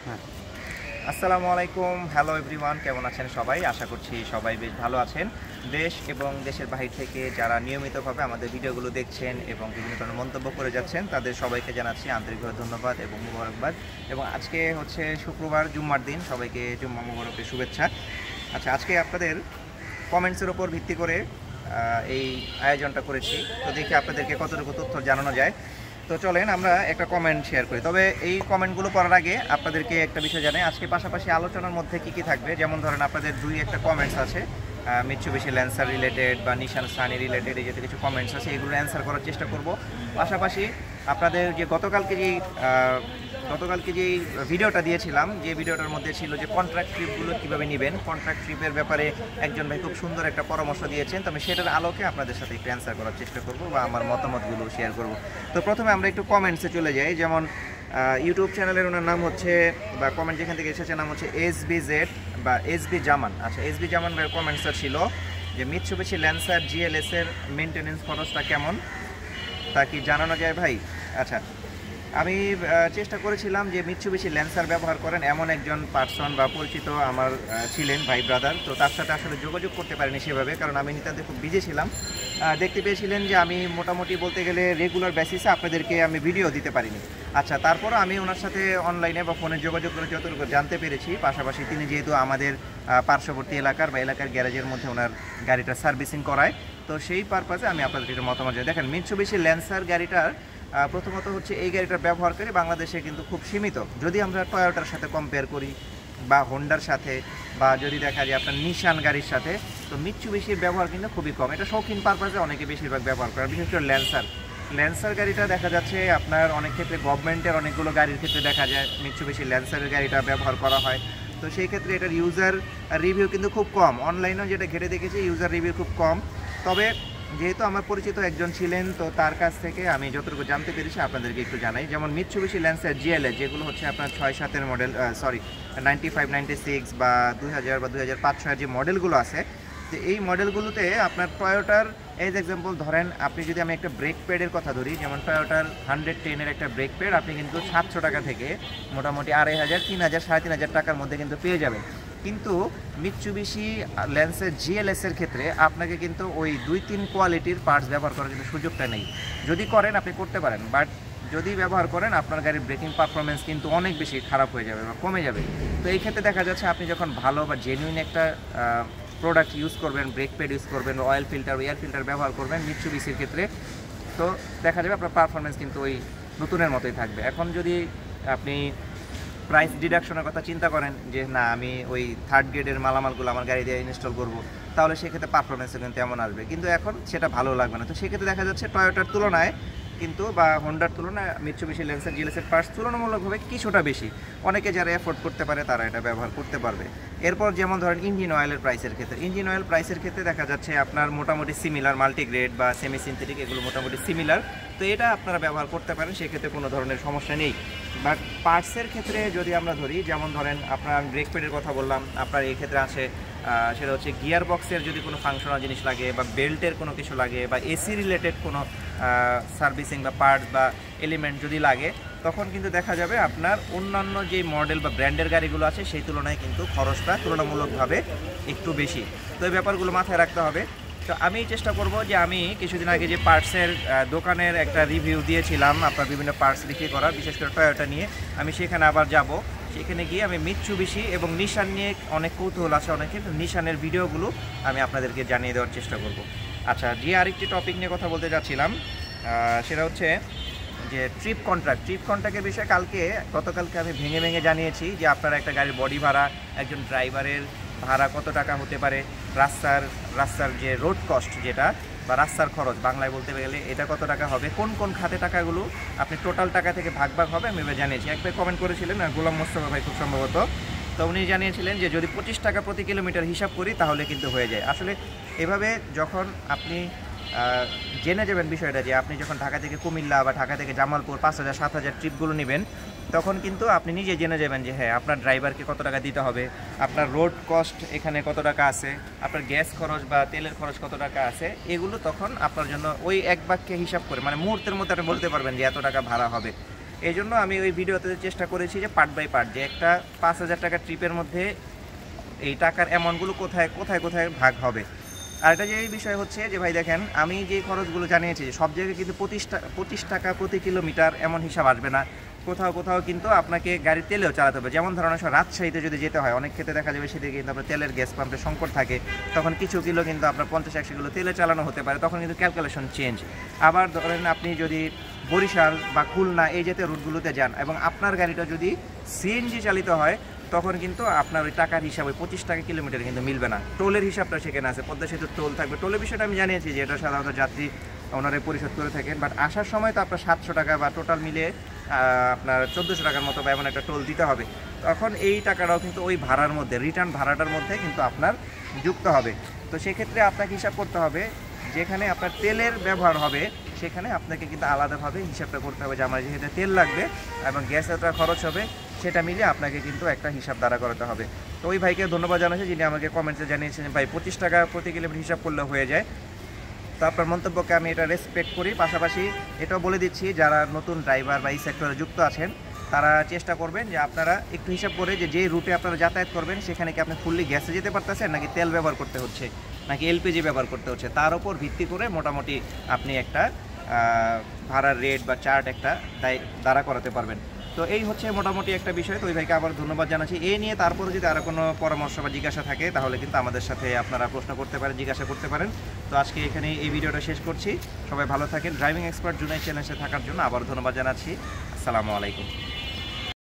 হ্যাঁ, আসসালামু আলাইকুম। হ্যালো এভরিওয়ান, কেমন আছেন সবাই? আশা করছি সবাই বেশ ভালো আছেন। দেশ এবং দেশের বাহির থেকে যারা নিয়মিতভাবে আমাদের ভিডিওগুলো দেখছেন এবং বিভিন্ন ধরনের মন্তব্য করে যাচ্ছেন, তাদের সবাইকে জানাচ্ছি আন্তরিকভাবে ধন্যবাদ এবং মুবারকবাদ। এবং আজকে হচ্ছে শুক্রবার, জুম্মার দিন। সবাইকে জুম্মা মুবারকের শুভেচ্ছা। আচ্ছা, আজকে আপনাদের কমেন্টসের ওপর ভিত্তি করে এই আয়োজনটা করেছি। তো দেখি আপনাদেরকে কতটুকু তথ্য জানানো যায়। তো চলেন আমরা একটা কমেন্ট শেয়ার করি। তবে এই কমেন্টগুলো পড়ার আগে আপনাদেরকে একটা বিষয় জানাই, আজকে পাশাপাশি আলোচনার মধ্যে কি থাকবে। যেমন ধরেন আপনাদের একটা কমেন্টস আছে মিৎসুবিশি ল্যান্সার রিলেটেড বা নিশান সানি রিলেটেড, এই যে কিছু কমেন্টস আছে, এগুলো অ্যান্সার করার চেষ্টা করব। পাশাপাশি আপনাদের যে গতকালকে যেই ভিডিওটা দিয়েছিলাম, যে ভিডিওটার মধ্যে ছিল যে কন্ট্রাক্ট ট্রিপগুলো কীভাবে নেবেন, কন্ট্রাক্ট ট্রিপের ব্যাপারে একজন ভাই খুব সুন্দর একটা পরামর্শ দিয়েছেন। তো আমি সেটার আলোকে আপনাদের সাথে একটু অ্যান্সার করার চেষ্টা করব বা আমার মতামতগুলো শেয়ার করব। তো প্রথমে আমরা একটু কমেন্টসে চলে যাই। যেমন ইউটিউব চ্যানেলের ওনার নাম হচ্ছে, বা কমেন্ট যেখান থেকে এসেছে, নাম হচ্ছে SBZ বা SB জামান। আচ্ছা, SB জামান ভাইয়ের কমেন্টসটা ছিল যে মিৎসুবিশি ল্যান্সার GLS এর মেনটেনেন্স খরচটা কেমন, তা কি জানানো যায় ভাই? আচ্ছা, আমি চেষ্টা করেছিলাম যে মিৎসুবিশি ল্যান্সার ব্যবহার করেন এমন একজন পার্সন বা পরিচিত আমার ছিলেন, ভাই ব্রাদার। তো তার সাথে আসলে যোগাযোগ করতে পারিনি সেভাবে, কারণ আমি নিতান্ত খুব বিজি ছিলাম। দেখতে পেয়েছিলেন যে আমি মোটামুটি বলতে গেলে রেগুলার বেসিসে আপনাদেরকে আমি ভিডিও দিতে পারিনি। আচ্ছা, তারপরও আমি ওনার সাথে অনলাইনে বা ফোনে যোগাযোগ করে যতটুকু জানতে পেরেছি, পাশাপাশি তিনি যেহেতু আমাদের পার্শ্ববর্তী এলাকার গ্যারেজের মধ্যে ওনার গাড়িটা সার্ভিসিং করায়, তো সেই পারপাসে আমি আপনাদেরকে একটু মতামত জানাই। দেখেন, মিৎসুবিশি ল্যান্সার গাড়িটার প্রথমত হচ্ছে এই গাড়িটার ব্যবহারকারী বাংলাদেশে কিন্তু খুব সীমিত। যদি আমরা টয়োটার সাথে কম্পেয়ার করি বা হোন্ডার সাথে, বা যদি দেখা যায় আপনার নিশান গাড়ির সাথে, তো মিৎসুবিশির ব্যবহার কিন্তু খুবই কম। এটা শৌখিন পারপাসে অনেকে বেশিরভাগ ব্যবহার করে, বিশেষ করে ল্যান্সার গাড়িটা দেখা যাচ্ছে আপনার অনেক ক্ষেত্রে গভর্নমেন্টের অনেকগুলো গাড়ির ক্ষেত্রে দেখা যায় মিৎসুবিশি ল্যান্সারের গাড়িটা ব্যবহার করা হয়। তো সেই ক্ষেত্রে এটার ইউজার রিভিউ কিন্তু খুব কম। অনলাইনেও যেটা ঘেটে দেখেছি, ইউজার রিভিউ খুব কম। তবে যেহেতু আমার পরিচিত একজন ছিলেন, তো তার কাছ থেকে আমি যতটুকু জানতে পেরেছি আপনাদেরকে একটু জানাই। যেমন মিৎসুবিশি ল্যান্সার GLS, যেগুলো হচ্ছে আপনার 6-7-এর মডেল, 95, 96 বা 2000 বা 2005-06 যে মডেলগুলো আছে, তো এই মডেলগুলোতে আপনার টয়োটার এজ এক্সাম্পল ধরেন, আপনি যদি আমি একটা ব্রেক প্যাডের কথা ধরি, যেমন টয়োটার 110-এর একটা ব্রেক প্যাড আপনি কিন্তু 700 টাকা থেকে মোটামুটি 2500, 3000, 3500 টাকার মধ্যে কিন্তু পেয়ে যাবেন। কিন্তু মিৎসুবিশি ল্যান্সার GLS এর ক্ষেত্রে আপনাকে কিন্তু ওই 2-3 কোয়ালিটির পার্টস ব্যবহার করার কিন্তু সুযোগটা নেই। যদি করেন আপনি করতে পারেন, বাট যদি ব্যবহার করেন আপনার গাড়ির ব্রেকিং পারফরমেন্স কিন্তু অনেক বেশি খারাপ হয়ে যাবে বা কমে যাবে। তো এই ক্ষেত্রে দেখা যাচ্ছে আপনি যখন ভালো বা জেনুইন একটা প্রোডাক্ট ইউজ করবেন, ব্রেক প্যাড ইউজ করবেন, অয়েল ফিল্টার, এয়ার ফিল্টার ব্যবহার করবেন মিৎসুবিশির ক্ষেত্রে, তো দেখা যাবে আপনার পারফরমেন্স কিন্তু ওই নতুনের মতোই থাকবে। এখন যদি আপনি প্রাইস ডিডাকশনের কথা চিন্তা করেন যে না, আমি ওই 3rd গ্রেডের মালামালগুলো আমার গাড়ি দিয়ে ইনস্টল করব, তাহলে সেক্ষেত্রে পারফরমেন্সও কিন্তু এমন আসবে, কিন্তু এখন সেটা ভালো লাগবে না। তো সেক্ষেত্রে দেখা যাচ্ছে টয়োটার তুলনায় কিন্তু বা হোন্ডার তুলনায় মিৎসুবিশি ল্যান্সার GLS এর পার্টস তুলনামূলকভাবে কিছুটা বেশি। অনেকে যারা এফোর্ড করতে পারে তারা এটা ব্যবহার করতে পারবে। এরপর যেমন ধরেন ইঞ্জিন অয়েলের প্রাইসের ক্ষেত্রে দেখা যাচ্ছে আপনার মোটামুটি সিমিলার, মাল্টিগ্রেড বা সেমি সিনথেটিক, এগুলো মোটামুটি সিমিলার। তো এটা আপনারা ব্যবহার করতে পারেন, সেক্ষেত্রে কোনো ধরনের সমস্যা নেই। বাট পার্টসের ক্ষেত্রে যদি আমরা ধরি, যেমন ধরেন আপনার ব্রেক প্যাডের কথা বললাম, আপনার এই ক্ষেত্রে আছে সেটা হচ্ছে গিয়ার বক্সের যদি কোনো ফাংশনাল জিনিস লাগে, বা বেল্টের কোনো কিছু লাগে, বা এসি রিলেটেড কোনো সার্ভিসিং বা পার্টস বা এলিমেন্ট যদি লাগে, তখন কিন্তু দেখা যাবে আপনার অন্যান্য যে মডেল বা ব্র্যান্ডের গাড়িগুলো আছে সেই তুলনায় কিন্তু খরচটা তুলনামূলকভাবে একটু বেশি। তো এই ব্যাপারগুলো মাথায় রাখতে হবে। তো আমি চেষ্টা করব যে আমি কিছুদিন আগে যে পার্টসের দোকানের একটা রিভিউ দিয়েছিলাম, আপনার বিভিন্ন পার্টস বিক্রি করা, বিশেষ করে টয়োটা নিয়ে, আমি সেখানে আবার যাব। সেখানে গিয়ে আমি মিৎসুবিশি এবং নিশান নিয়ে অনেক কৌতূহল আছে অনেকের, নিশানের ভিডিওগুলো আমি আপনাদেরকে জানিয়ে দেওয়ার চেষ্টা করব। আচ্ছা, যে আরেকটি টপিক নিয়ে কথা বলতে যাচ্ছিলাম, সেটা হচ্ছে যে ট্রিপ কন্ট্রাক্টের বিষয়ে গতকালকে আমি ভেঙে ভেঙে জানিয়েছি যে আপনারা একটা গাড়ির বডি ভাড়া, একজন ড্রাইভারের ভাড়া কত টাকা হতে পারে, রাস্তার যে রোড কস্ট যেটা বা রাস্তার খরচ বাংলায় বলতে গেলে, এটা কত টাকা হবে, কোন কোন খাতে টাকাগুলো আপনি টোটাল টাকা থেকে ভাগ হবে, আমি এবার জানিয়েছি। একবার কমেন্ট করেছিলেন গোলাম মোস্তফা ভাই খুব সম্ভবত, তো উনি জানিয়েছিলেন যে যদি 25 টাকা প্রতি কিলোমিটার হিসাব করি তাহলে কিন্তু হয়ে যায়। আসলে এভাবে যখন আপনি জেনে যাবেন বিষয়টা, যে আপনি যখন ঢাকা থেকে কুমিল্লা বা ঢাকা থেকে জামালপুর 5000-7000 ট্রিপগুলো নেবেন, তখন কিন্তু আপনি নিজে জেনে যাবেন যে হ্যাঁ, আপনার ড্রাইভারকে কত টাকা দিতে হবে, আপনার রোড কস্ট এখানে কত টাকা আছে, আপনার গ্যাস খরচ বা তেলের খরচ কত টাকা আছে, এগুলো তখন আপনার জন্য ওই এক বাক্যে হিসাব করে, মানে মুহূর্তের মধ্যে আপনি বলতে পারবেন যে এত টাকা ভাড়া হবে। এই জন্য আমি ওই ভিডিওতে চেষ্টা করেছি যে পার্ট বাই পার্ট, যে একটা 5,000 টাকা ট্রিপের মধ্যে এই টাকার অ্যামাউন্টগুলো কোথায় কোথায় কোথায় ভাগ হবে। আর একটা যে বিষয় হচ্ছে যে ভাই দেখেন, আমি যে খরচগুলো জানিয়েছি সব জায়গায় কিন্তু 25 টাকা প্রতি কিলোমিটার এমন হিসাব আসবে না। কোথাও কোথাও কিন্তু আপনাকে গাড়ির তেলেও চালাতে হবে। যেমন ধরুন রাজশাহীতে যদি যেতে হয়, অনেক ক্ষেত্রে দেখা যাবে সেদিকে কিন্তু আপনার তেলের গ্যাস পাম্পের সংকট থাকে, তখন কিছু কিলো কিন্তু আপনার 50-100 কিলো তেলে চালানো হতে পারে, তখন কিন্তু ক্যালকুলেশন চেঞ্জ। আবার ধরেন আপনি যদি বরিশাল বা খুলনা এই জাতীয় রুটগুলোতে যান এবং আপনার গাড়িটা যদি সিএনজি চালিত হয়, তখন কিন্তু আপনার ওই টাকার হিসাবে 25 টাকা কিলোমিটার কিন্তু মিলবে না। টোলের হিসাবটা সেখানে আছে, পদ্মা সেতুর টোল থাকবে। টোলের বিষয়টা আমি জানিয়েছি যে এটা সাধারণত যাত্রী ওনারা পরিশোধ করে থাকেন, বাট আসার সময় তো আপনার 700 টাকা বা টোটাল মিলে আপনার 1400 টাকার মতো বা এমন একটা টোল দিতে হবে। তখন এই টাকাটাও কিন্তু ওই ভাড়ার মধ্যে, রিটার্ন ভাড়াটার মধ্যে কিন্তু আপনার যুক্ত হবে। তো সেক্ষেত্রে আপনাকে হিসাব করতে হবে, যেখানে আপনার তেলের ব্যবহার হবে সেখানে আপনাকে কিন্তু আলাদাভাবে হিসাবটা করতে হবে যে আমার যেহেতু তেল লাগবে এবং গ্যাসের খরচ হবে, সেটা মিলে আপনাকে কিন্তু একটা হিসাব দ্বারা করাতে হবে। তো ওই ভাইকে ধন্যবাদ জানাচ্ছি যিনি আমাকে কমেন্টসে জানিয়েছেন ভাই 25 টাকা প্রতি কিলোমিটার হিসাব করলে হয়ে যায়। তো আপনার মন্তব্যকে আমি এটা রেসপেক্ট করি। পাশাপাশি এটাও বলে দিচ্ছি যারা নতুন ড্রাইভার বা এই সেক্টরে যুক্ত আছেন তারা চেষ্টা করবেন যে আপনারা একটু হিসাব করে যে রুটে আপনারা যাতায়াত করবেন সেখানে কি আপনি ফুললি গ্যাসে যেতে পারতেছেন, নাকি তেল ব্যবহার করতে হচ্ছে, নাকি এলপিজি ব্যবহার করতে হচ্ছে, তার উপর ভিত্তি করে মোটামুটি আপনি একটা ভাড়ার রেট বা চার্ট একটা দাঁড়া করাতে পারবেন। তো এই হচ্ছে মোটামুটি একটা বিষয়। তো ওই ভাইকে আবার ধন্যবাদ জানাচ্ছি। এই নিয়ে তারপরে যদি আরও কোনো পরামর্শ বা জিজ্ঞাসা থাকে তাহলে কিন্তু আমাদের সাথে আপনারা প্রশ্ন করতে পারেন, জিজ্ঞাসা করতে পারেন। তো আজকে এখানে এই ভিডিওটা শেষ করছি। সবাই ভালো থাকেন। ড্রাইভিং এক্সপার্ট জুনাইদ চ্যানেলে থাকার জন্য আবার ধন্যবাদ জানাচ্ছি। আসসালামু আলাইকুম।